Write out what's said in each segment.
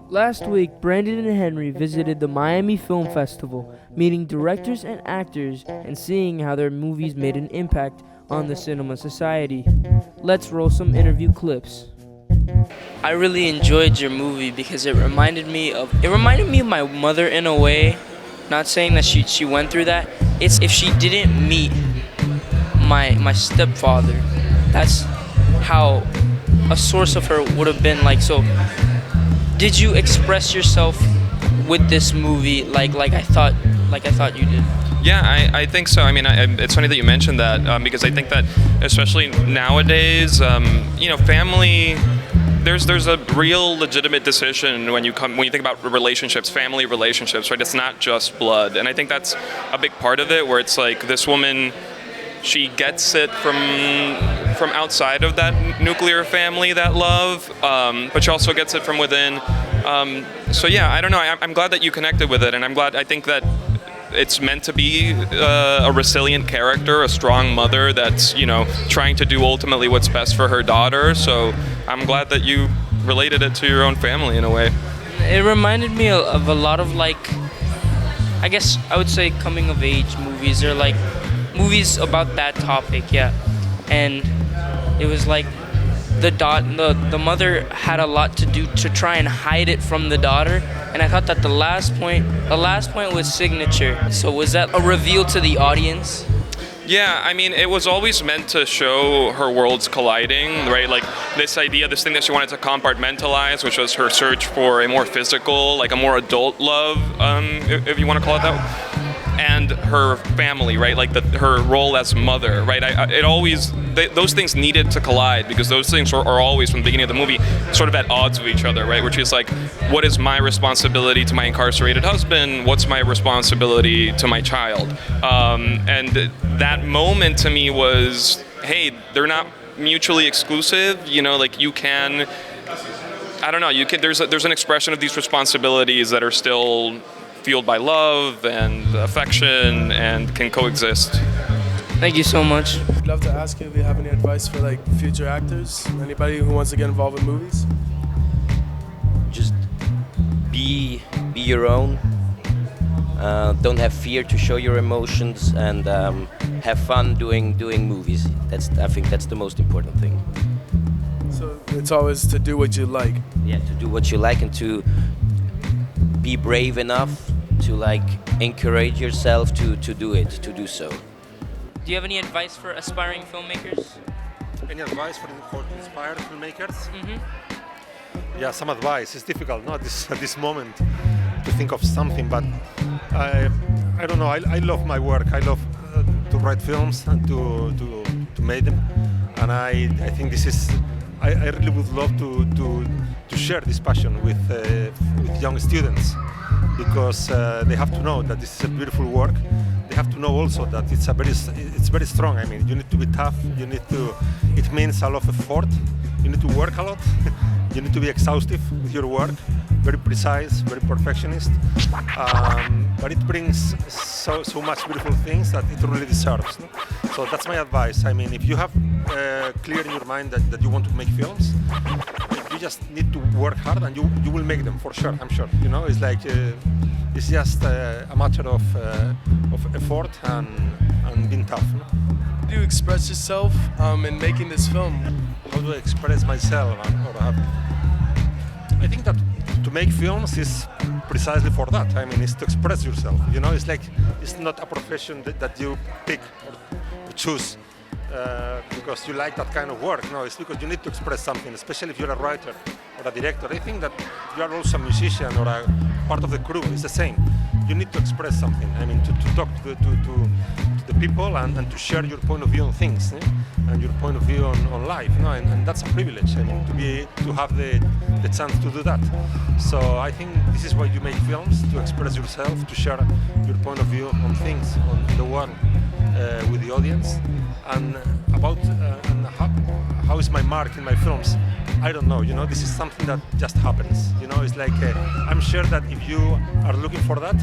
Last week, Brandon and Henry visited the Miami Film Festival, meeting directors and actors and seeing how their movies made an impact on the cinema society. Let's roll some interview clips. I really enjoyed your movie because it reminded me of my mother in a way. Not saying that she went through that. It's if she didn't meet my stepfather, that's how a source of her would have been like. So did you express yourself with this movie like I thought you did? Yeah, I think so. I mean, it's funny that you mentioned that because I think that especially nowadays, family. There's a real legitimate decision when you think about relationships, family relationships, right? It's not just blood, and I think that's a big part of it. Where it's like this woman, she gets it from outside of that nuclear family, that love, but she also gets it from within. So yeah, I don't know. I'm glad that you connected with it, and I think that it's meant to be a resilient character, a strong mother that's trying to do ultimately what's best for her daughter. So I'm glad that you related it to your own family in a way. It reminded me of a lot of I guess I would say coming of age movies or movies about that topic, yeah. And it was like the mother had a lot to do to try and hide it from the daughter, and I thought that the last point was signature. So was that a reveal to the audience? Yeah, I mean, it was always meant to show her worlds colliding, right? Like this thing that she wanted to compartmentalize, which was her search for a more physical, a more adult love, if you want to call it that. And her family, right? Her role as mother, right? Those things needed to collide because those things are always, from the beginning of the movie, sort of at odds with each other, right? Which is like, what is my responsibility to my incarcerated husband? What's my responsibility to my child? And that moment to me was, hey, they're not mutually exclusive. You can, I don't know, there's an expression of these responsibilities that are still fueled by love and affection and can coexist. Thank you so much. I'd love to ask you if you have any advice for future actors, anybody who wants to get involved with movies. Just be your own. Don't have fear to show your emotions, and have fun doing movies. I think that's the most important thing. So it's always to do what you like. Yeah, to do what you like and to be brave enough to encourage yourself to do so. Do you have any advice for aspiring filmmakers? Any advice for inspired filmmakers? Mm-hmm. Yeah, some advice. It's difficult, not at this moment, to think of something. But I don't know. I love my work. I love to write films and to make them. And I think this is. I really would love to share this passion with young students, because they have to know that this is a beautiful work. They have to know also that it's very strong. I mean, you need to be tough. It means a lot of effort. You need to work a lot. You need to be exhaustive with your work, very precise, very perfectionist. But it brings so much beautiful things that it really deserves. No? So that's my advice. I mean, if you have clear in your mind that you want to make films, you just need to work hard, and you will make them for sure. I'm sure. It's it's just a matter of effort and being tough. No? How do you express yourself in making this film? How do I express myself? I think that to make films is precisely for that. I mean, it's to express yourself. It's not a profession that you pick or choose because you like that kind of work. No, it's because you need to express something, especially if you're a writer or a director. I think that you are also a musician or a part of the crew. It's the same. You need to express something. I mean, to talk to the people and to share your point of view on things, and your point of view on life. And that's a privilege. I mean, to have the chance to do that. So I think this is why you make films, to express yourself, to share your point of view on things, on the world, with the audience, and about and how how is my mark in my films? I don't know. This is something that just happens. It's like I'm sure that if you are looking for that,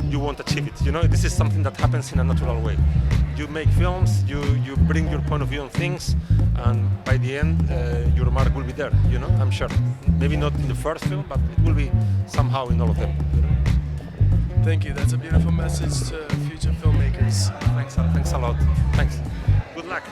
you won't achieve it. This is something that happens in a natural way. You make films, you bring your point of view on things, and by the end, your mark will be there. I'm sure. Maybe not in the first film, but it will be somehow in all of them. Thank you. That's a beautiful message to future filmmakers. Thanks a lot. Thanks. Good luck.